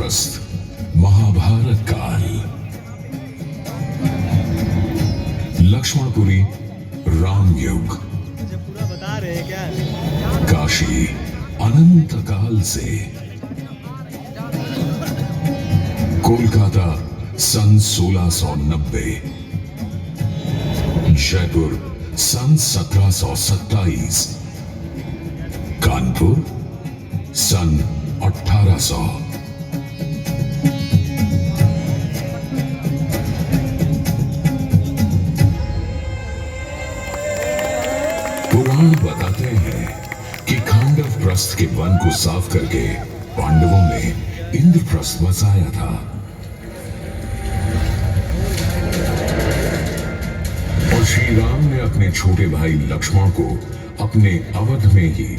इंद्रप्रस्थ, महाभारत काल। लक्ष्मणपुरी, राम युग। पूरा बता रहे हैं क्या? काशी, अनंत काल से। कोलकाता, सन 1690। जयपुर, सन 1727। कानपुर, सन 1800। पुराण बताते हैं कि खांडव प्रस्थ के वन को साफ करके पांडवों ने इंद्रप्रस्थ बसाया था। और श्री राम ने अपने छोटे भाई लक्ष्मण को अपने अवध में ही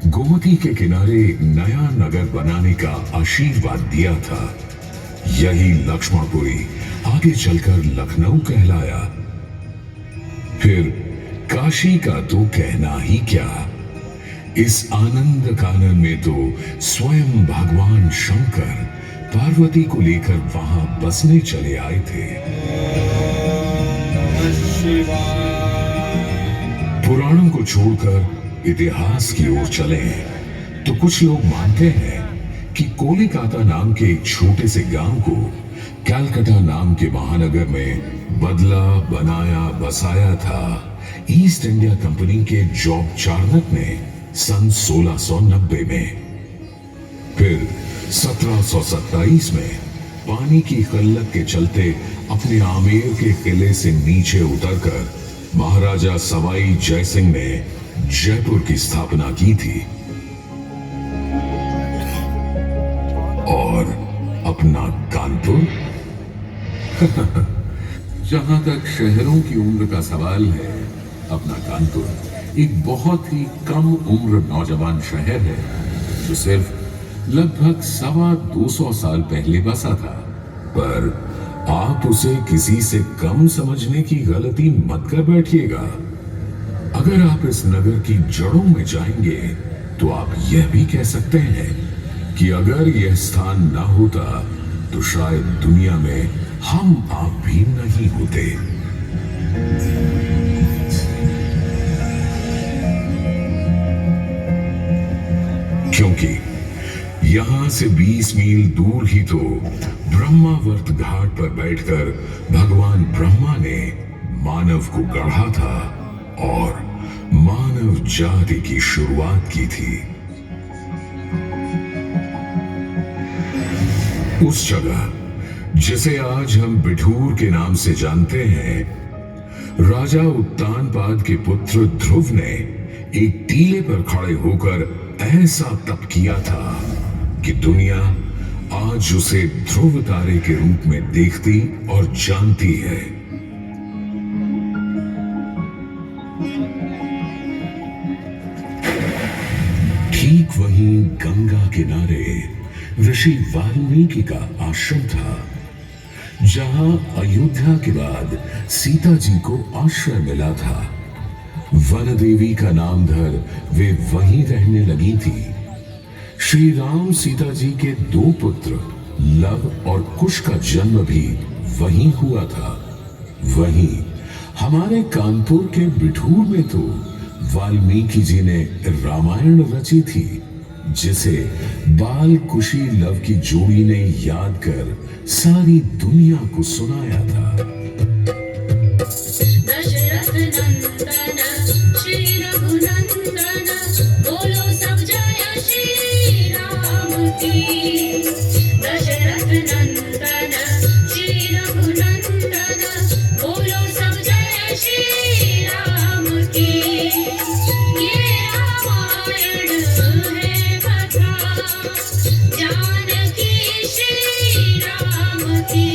गोमती के किनारे एक नया नगर बनाने का आशीर्वाद दिया था। यही लक्ष्मणपुरी आगे चलकर लखनऊ कहलाया। फिर काशी का तो कहना ही क्या। इस आनंद कानन में तो स्वयं भगवान शंकर पार्वती को लेकर वहां बसने चले आए थे। पुराणों को छोड़कर इतिहास की ओर चले तो कुछ लोग मानते हैं कि कोलकाता नाम के एक छोटे से गांव को कलकत्ता नाम के महानगर में बदला, बनाया, बसाया था ईस्ट इंडिया कंपनी के जॉब चार्नक ने सन 1690 में। फिर 1727 में पानी की किल्लत के चलते अपने आमेर के किले से नीचे उतरकर महाराजा सवाई जयसिंह ने जयपुर की स्थापना की थी। और अपना कानपुर जहां तक शहरों की उम्र का सवाल है, अपना कानपुर एक बहुत ही कम उम्र नौजवान शहर है जो सिर्फ लगभग 225 साल पहले बसा था। पर आप उसे किसी से कम समझने की गलती मत कर बैठिएगा। अगर आप इस नगर की जड़ों में जाएंगे तो आप यह भी कह सकते हैं कि अगर यह स्थान ना होता तो शायद दुनिया में हम आप भी नहीं होते। क्योंकि यहां से 20 मील दूर ही तो ब्रह्मावर्त घाट पर बैठकर भगवान ब्रह्मा ने मानव को गढ़ा था और मानव जाति की शुरुआत की थी। उस जगह जिसे आज हम बिठूर के नाम से जानते हैं, राजा उत्तानपाद के पुत्र ध्रुव ने एक टीले पर खड़े होकर ऐसा तप किया था कि दुनिया आज उसे ध्रुव तारे के रूप में देखती और जानती है। ठीक वहीं गंगा किनारे ऋषि वाल्मीकि का आश्रम था, जहां अयोध्या के बाद सीता जी को आश्रय मिला था। वन देवी का नाम धर वे वहीं रहने लगी थी। श्री राम सीता जी के 2 पुत्र लव और कुश का जन्म भी वहीं हुआ था। वहीं हमारे कानपुर के बिठूर में तो वाल्मीकि जी ने रामायण रची थी, जिसे बाल कुशी लव की जोड़ी ने याद कर सारी दुनिया को सुनाया था। दशरथ नंदन श्री रघुनंदन, बोलो सब जय श्री राम की। दशरथ नंदन श्री रघुनंदन, बोलो सब जय श्री राम की। ये रामायण है कथा जानकी श्री राम की।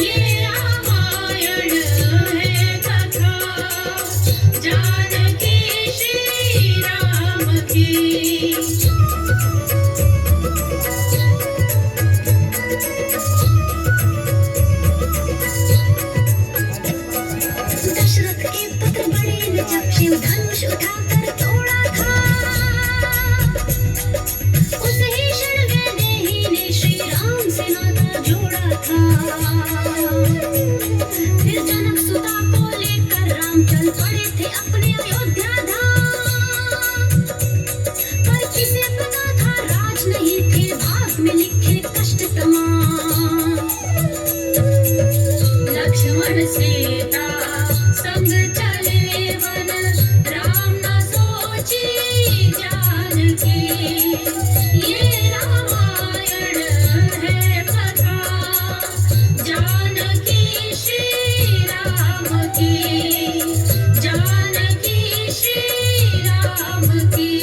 ये रामायण है कथा जानकी श्री राम की। दशरथ के पुत्र बड़े ने जब शिव धनुष उठाकर तोड़ा था, उस ही क्षण वैदेही ने श्री की। ये रामायण है कथा जानकी श्री राम की, जानकी श्री राम की।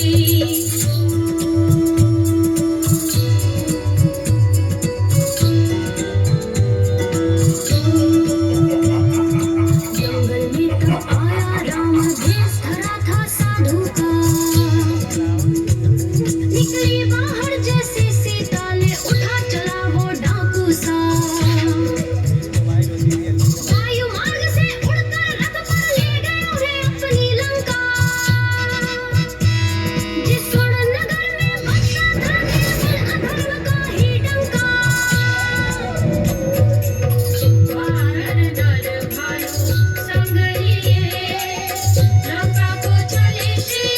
जंगल में तब आया राम, भेष धरा था साधु का। निकली बाहर जैसे सीता, ले उठा चला वो डाकू सा। वायु मार्ग से उड़कर रथ पर ले गया है अपनी लंका। जिस स्वर्ण नगर में बसता था केवल अधर्म का ही डंका। वानर नर भालू संग लिए, लंका को चले श्री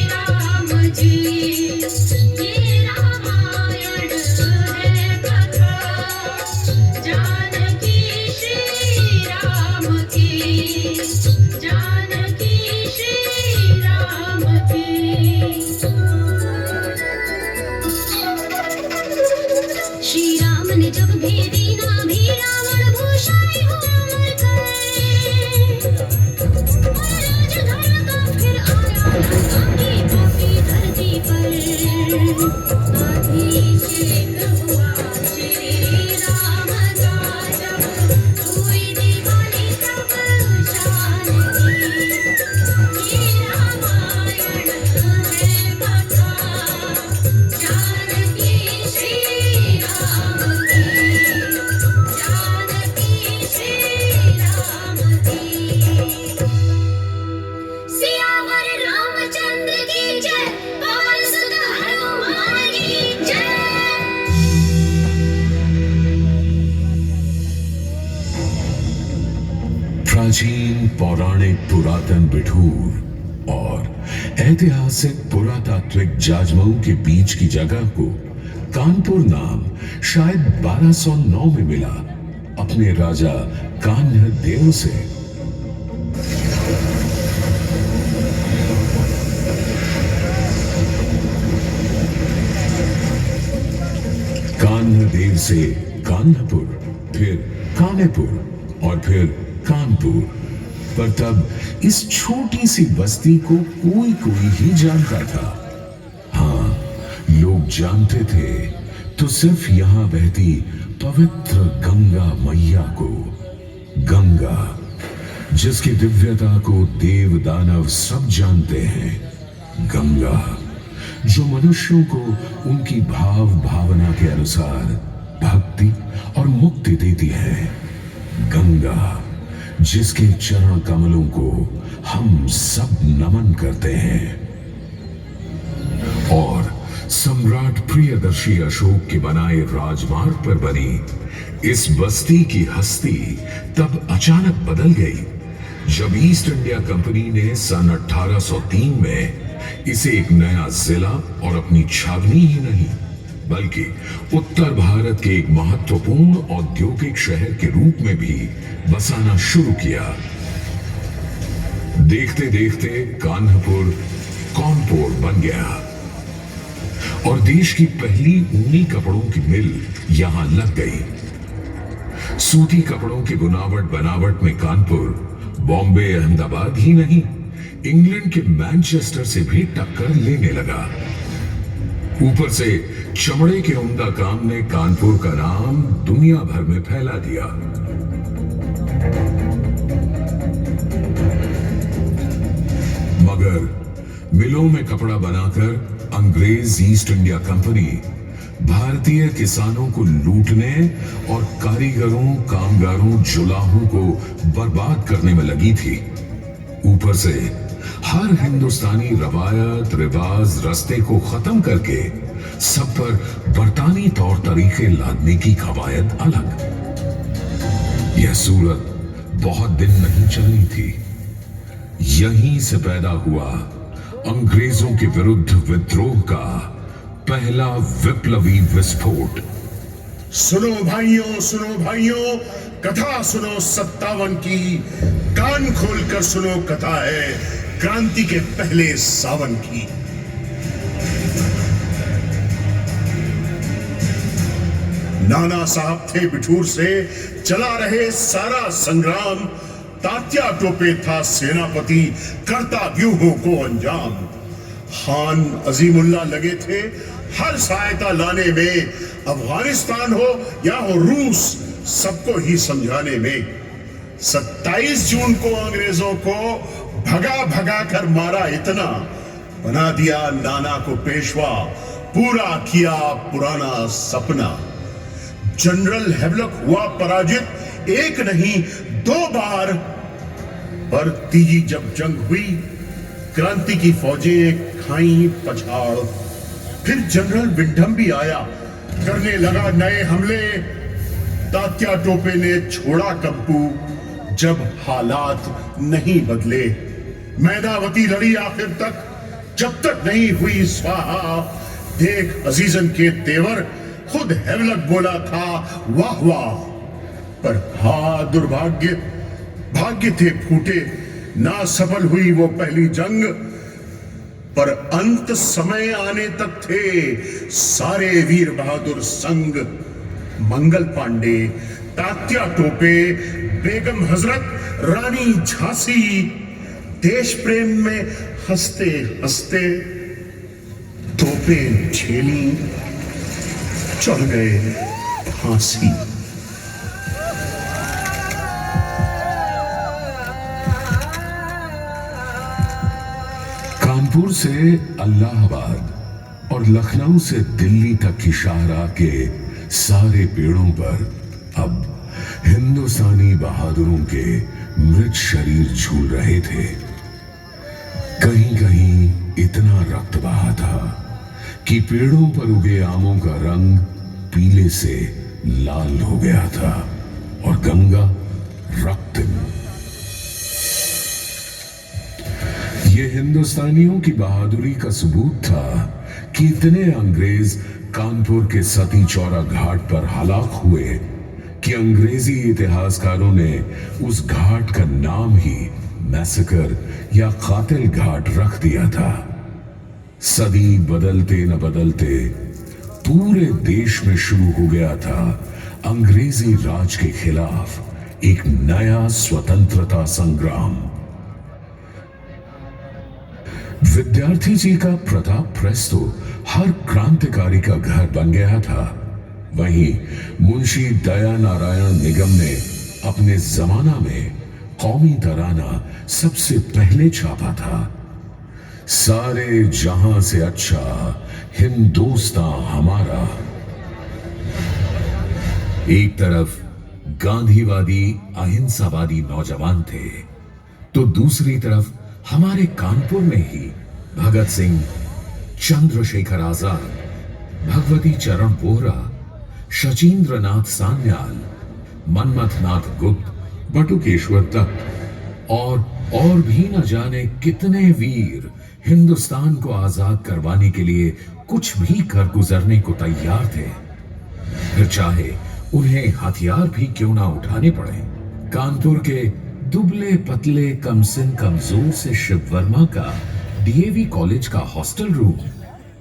राम जी। ये रामायण है कथा जानकी श्री राम की, जानकी श्री राम की। श्री राम ने जब भेदी नाभि, रावण भूषाई हो अमर करे। राज धर्म का फिर आया लंका की पापी धरती पर। अभिषेक हुआ श्री राम का जब, हुई दिवाली तब शान की। ये रामायण है कथा जानकी श्री राम की, जानकी श्री राम की। सियावर रामचंद्र की जय, पवन सुत हनुमान की जय। प्राचीन पौराणिक पुरातन बिठूर और ऐतिहासिक पुरातात्विक जाजमऊ के बीच की जगह को कानपुर नाम शायद 1209 में मिला अपने राजा कान्ह देव से। कान्ह देव से कान्हपुर, फिर कानेपुर और फिर कानपुर। पर तब इस छोटी सी बस्ती को कोई कोई ही जानता था। हाँ, लोग जानते थे तो सिर्फ यहां बहती पवित्र गंगा मैया को। गंगा जिसकी दिव्यता को देव दानव सब जानते हैं। गंगा जो मनुष्यों को उनकी भाव भावना के अनुसार भक्ति और मुक्ति देती है। गंगा जिसके चरण कमलों को हम सब नमन करते हैं। और सम्राट प्रियदर्शी अशोक के बनाए राजमार्ग पर बनी इस बस्ती की हस्ती तब अचानक बदल गई जब ईस्ट इंडिया कंपनी ने सन 1803 में इसे एक नया जिला और अपनी छावनी ही नहीं बल्कि उत्तर भारत के एक महत्वपूर्ण औद्योगिक शहर के रूप में भी बसाना शुरू किया। देखते देखते कान्हपुर कानपुर बन गया और देश की पहली ऊनी कपड़ों की मिल यहां लग गई। सूती कपड़ों की बुनावट बनावट में कानपुर बॉम्बे अहमदाबाद ही नहीं इंग्लैंड के मैनचेस्टर से भी टक्कर लेने लगा। ऊपर से चमड़े के उम्दा काम ने कानपुर का नाम दुनिया भर में फैला दिया। मगर मिलों में कपड़ा बनाकर अंग्रेज ईस्ट इंडिया कंपनी भारतीय किसानों को लूटने और कारीगरों, कामगारों, जुलाहों को बर्बाद करने में लगी थी। ऊपर से हर हिंदुस्तानी रवायत, रिवाज, रस्ते को खत्म करके सब पर बरतानी तौर तरीके लादने की कवायद अलग। यह सूरत बहुत दिन नहीं चलनी थी। यहीं से पैदा हुआ अंग्रेजों के विरुद्ध विद्रोह का पहला विप्लवी विस्फोट। सुनो भाइयों, कथा सुनो 57 की। कान खोलकर सुनो, कथा है क्रांति के पहले सावन की। नाना साहब थे बिठूर से, चला रहे सारा संग्राम। तात्या टोपे था सेनापति, करता व्यूहों को अंजाम। खान अजीमुल्ला लगे थे हर सहायता लाने में, अफगानिस्तान हो या हो रूस, सबको ही समझाने में। 27 जून को अंग्रेजों को भगा भगा कर मारा इतना, बना दिया नाना को पेशवा, पूरा किया पुराना सपना। जनरल हेवलक हुआ पराजित एक नहीं 2 बार, पर तीजी जब जंग हुई क्रांति की फौजें खाई पछाड़। फिर जनरल विंडम भी आया, करने लगा नए हमले। तात्या टोपे ने छोड़ा कंपू जब हालात नहीं बदले। मैदावती लड़ी आखिर तक, जब तक नहीं हुई स्वाहा। देख अजीजन के तेवर, खुद हेवलक बोला था वाह वाह। पर हा दुर्भाग्य, भाग्य थे फूटे, ना सफल हुई वो पहली जंग। पर अंत समय आने तक थे सारे वीर बहादुर संग। मंगल पांडे, तात्या टोपे, बेगम हजरत, रानी झांसी, देश प्रेम में हंसते हंसते तोपें झेली, चढ़ गए फांसी। कानपुर से इलाहाबाद और लखनऊ से दिल्ली तक की शाहराह के सारे पेड़ों पर अब हिंदुस्तानी बहादुरों के मृत शरीर झूल रहे थे। कहीं कहीं इतना रक्त बहा था कि पेड़ों पर उगे आमों का रंग पीले से लाल हो गया था और गंगा रक्तम। यह हिंदुस्तानियों की बहादुरी का सबूत था कि इतने अंग्रेज कानपुर के सती चौरा घाट पर हलाक हुए कि अंग्रेजी इतिहासकारों ने उस घाट का नाम ही मैसेकर या कातिल घाट रख दिया था। सदी बदलते न बदलते पूरे देश में शुरू हो गया था अंग्रेजी राज के खिलाफ एक नया स्वतंत्रता संग्राम। विद्यार्थी जी का प्रताप प्रेस तो हर क्रांतिकारी का घर बन गया था। वहीं मुंशी दया नारायण निगम ने अपने जमाना में कौमी तराना सबसे पहले छापा था। सारे जहां से अच्छा हिंदुस्तान हमारा। एक तरफ गांधीवादी अहिंसावादी नौजवान थे, तो दूसरी तरफ हमारे कानपुर में ही भगत सिंह, चंद्रशेखर आजाद, भगवती चरण बोहरा, शचीन्द्र नाथ सान्याल, मनमथ नाथ गुप्त, बटुकेश्वर दत्त और भी न जाने कितने वीर हिंदुस्तान को आजाद करवाने के लिए कुछ भी कर गुजरने को तैयार थे, फिर चाहे उन्हें हथियार भी क्यों ना उठाने पड़े। कानपुर के दुबले पतले कमसिन कमजोर से शिव वर्मा का डीएवी कॉलेज का हॉस्टल रूम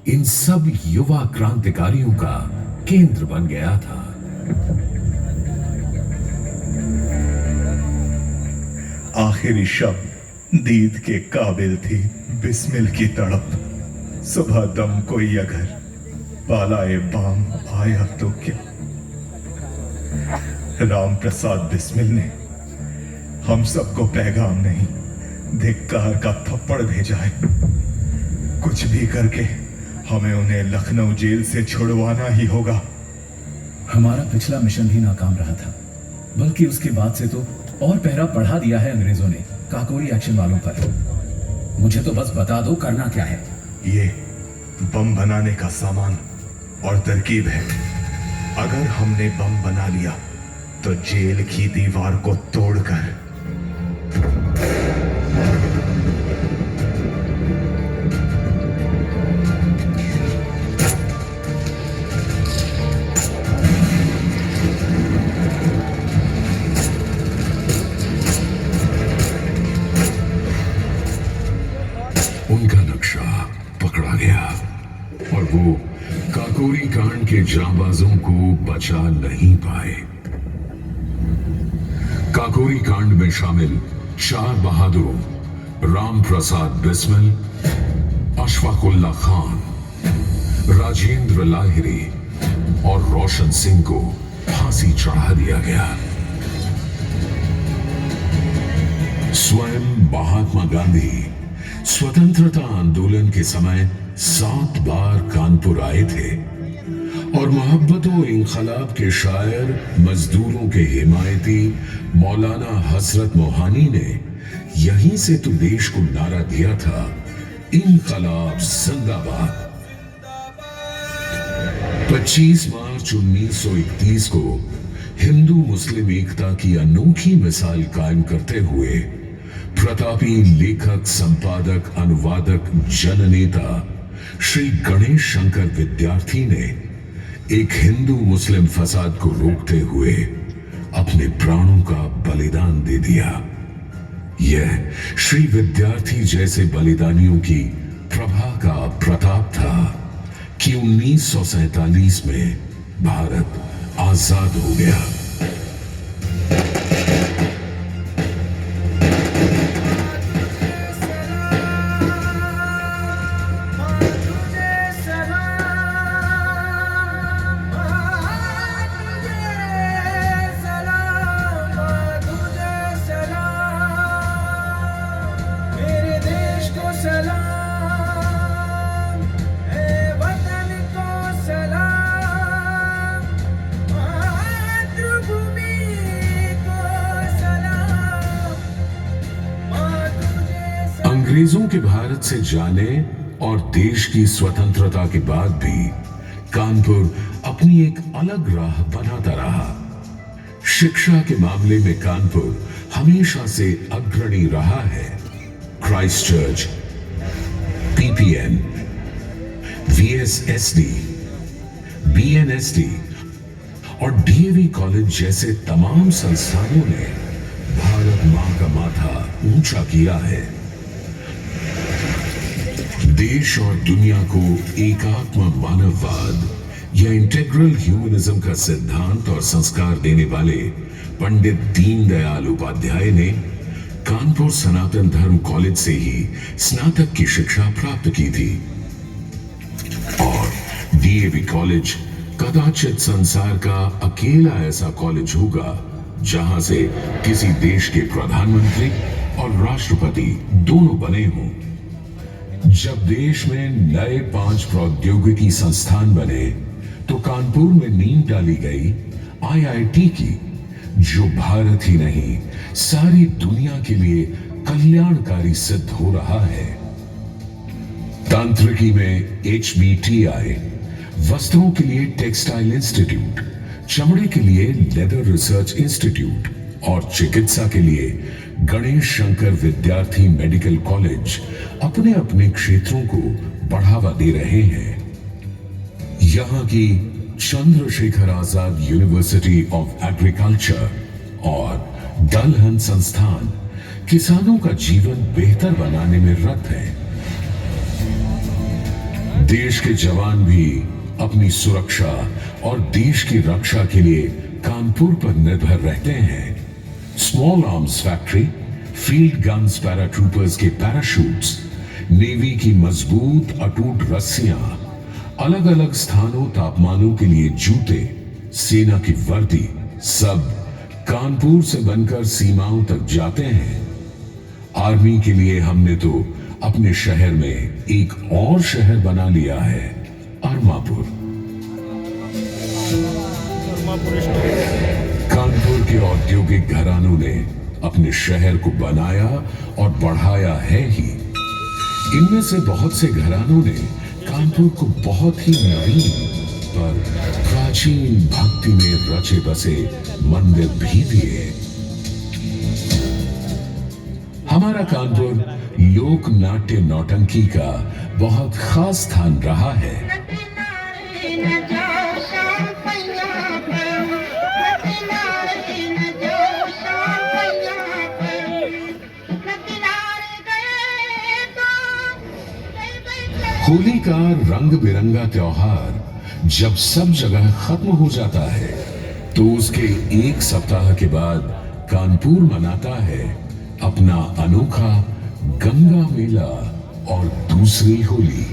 इन सब युवा क्रांतिकारियों का केंद्र बन गया था। आखिरी शब्द दीद के काबिल थी बिस्मिल की तड़प। सुबह दम कोई अगर पालाए बाम आया तो क्या। राम प्रसाद बिस्मिल ने हम सबको पैगाम नहीं, धिक्कार का थप्पड़ भेजा है। कुछ भी करके हमें उन्हें लखनऊ जेल से छुड़वाना ही होगा। हमारा पिछला मिशन भी नाकाम रहा था, बल्कि उसके बाद से तो और पहरा बढ़ा दिया है अंग्रेजों ने काकोरी एक्शन वालों पर। मुझे तो बस बता दो करना क्या है। ये बम बनाने का सामान और तरकीब है। अगर हमने बम बना लिया तो जेल की दीवार को तोड़कर उनका नक्शा पकड़ा गया और वो काकोरी कांड के जांबाजों को बचा नहीं पाए। काकोरी कांड में शामिल 4 बहादुरों राम प्रसाद बिस्मिल, अशफाकुल्ला खान, राजेंद्र लाहिरी और रोशन सिंह को फांसी चढ़ा दिया गया। स्वयं महात्मा गांधी स्वतंत्रता आंदोलन के समय 7 बार कानपुर आए थे और मोहब्बतों इंकलाब के शायर, मजदूरों के हिमायती मौलाना हजरत मोहानी ने यहीं से तो देश को नारा दिया था, इंकलाब जिंदाबाद। 25 मार्च 1931 को हिंदू मुस्लिम एकता की अनोखी मिसाल कायम करते हुए प्रतापी लेखक, संपादक, अनुवादक, जननेता श्री गणेश शंकर विद्यार्थी ने एक हिंदू मुस्लिम फसाद को रोकते हुए अपने प्राणों का बलिदान दे दिया। यह श्री विद्यार्थी जैसे बलिदानियों की प्रभा का प्रताप था कि 1947 में भारत आजाद हो गया। अंग्रेजों के भारत से जाने और देश की स्वतंत्रता के बाद भी कानपुर अपनी एक अलग राह बनाता रहा। शिक्षा के मामले में कानपुर हमेशा से अग्रणी रहा है। क्राइस्ट चर्च, पीपीएन, वीएसएसडी, बीएनएसडी और डीएवी कॉलेज जैसे तमाम संस्थानों ने भारत मां का माथा ऊंचा किया है। देश और दुनिया को एकात्म मानववाद या इंटेग्रल ह्यूमनिज्म का सिद्धांत और संस्कार देने वाले पंडित दीनदयाल उपाध्याय ने कानपुर सनातन धर्म कॉलेज से ही स्नातक की शिक्षा प्राप्त की थी और डीएवी कॉलेज कदाचित संसार का अकेला ऐसा कॉलेज होगा जहां से किसी देश के प्रधानमंत्री और राष्ट्रपति दोनों बने हों। जब देश में नए 5 प्रौद्योगिकी संस्थान बने तो कानपुर में नींव डाली गई आईआईटी की, जो भारत ही नहीं सारी दुनिया के लिए कल्याणकारी सिद्ध हो रहा है। तांत्रिकी में HBTI, वस्त्रों के लिए टेक्सटाइल इंस्टीट्यूट, चमड़े के लिए लेदर रिसर्च इंस्टीट्यूट और चिकित्सा के लिए गणेश शंकर विद्यार्थी मेडिकल कॉलेज अपने अपने क्षेत्रों को बढ़ावा दे रहे हैं। यहां की Chandrashekhar Azad university of agriculture और दलहन संस्थान किसानों का जीवन बेहतर बनाने में रत है। देश के जवान भी अपनी सुरक्षा और देश की रक्षा के लिए कानपुर पर निर्भर रहते हैं। Small arms factory, field guns paratroopers के पैराशूट्स, नेवी की मजबूत अटूट रस्सियां, अलग अलग स्थानों तापमानों के लिए जूते, सेना की वर्दी, सब कानपुर से बनकर सीमाओं तक जाते हैं। आर्मी के लिए हमने तो अपने शहर में एक और शहर बना लिया है, अरमापुर। कानपुर के औद्योगिक घरानों ने अपने शहर को बनाया और बढ़ाया है ही। इनमें से बहुत से घरानों ने कानपुर को बहुत ही नवीन पर प्राचीन भक्ति में रचे बसे मंदिर भी दिए। हमारा कानपुर लोक नाट्य नौटंकी का बहुत खास स्थान रहा है। होली का रंग बिरंगा त्योहार जब सब जगह खत्म हो जाता है तो उसके एक सप्ताह के बाद कानपुर मनाता है अपना अनोखा गंगा मेला और दूसरी होली।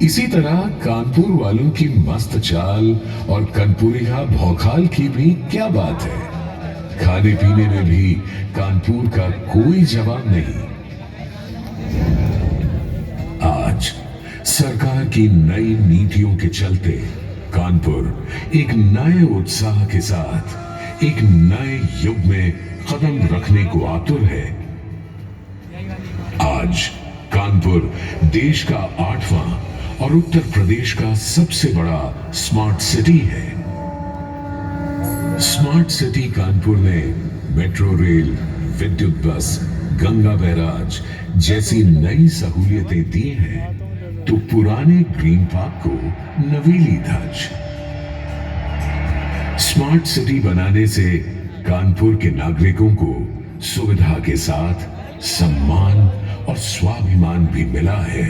इसी तरह कानपुर वालों की मस्त चाल और कनपुरिया भौकाल की भी क्या बात है। खाने पीने में भी कानपुर का कोई जवाब नहीं। आज सरकार की नई नीतियों के चलते कानपुर एक नए उत्साह के साथ एक नए युग में कदम रखने को आतुर है। आज कानपुर देश का 8वां और उत्तर प्रदेश का सबसे बड़ा स्मार्ट सिटी है। स्मार्ट सिटी कानपुर ने मेट्रो रेल, विद्युत बस, गंगा बैराज जैसी नई सहूलियतें दी हैं तो पुराने ग्रीन पार्क को नवीली धज। स्मार्ट सिटी बनाने से कानपुर के नागरिकों को सुविधा के साथ सम्मान और स्वाभिमान भी मिला है।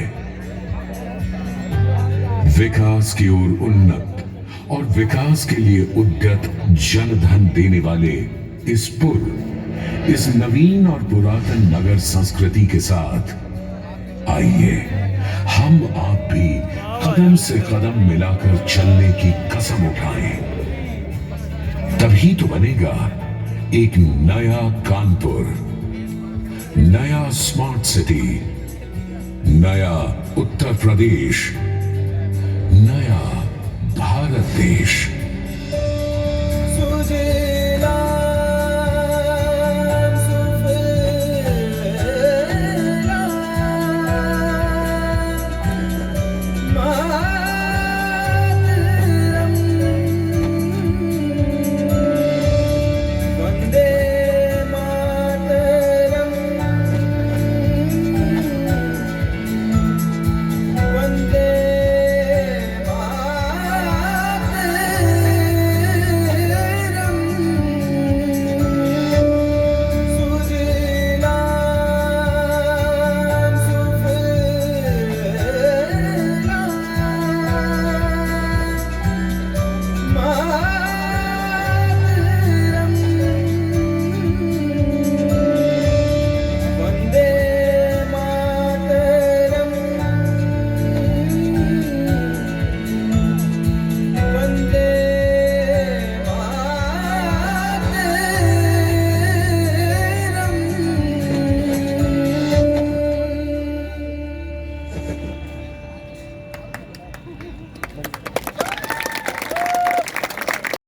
विकास की ओर उन्नत और विकास के लिए उद्यत जनधन देने वाले इस पुर, इस नवीन और पुरातन नगर संस्कृति के साथ आइए हम आप भी कदम से कदम मिलाकर चलने की कसम उठाएं। तभी तो बनेगा एक नया कानपुर, नया स्मार्ट सिटी, नया उत्तर प्रदेश, नया भारत देश।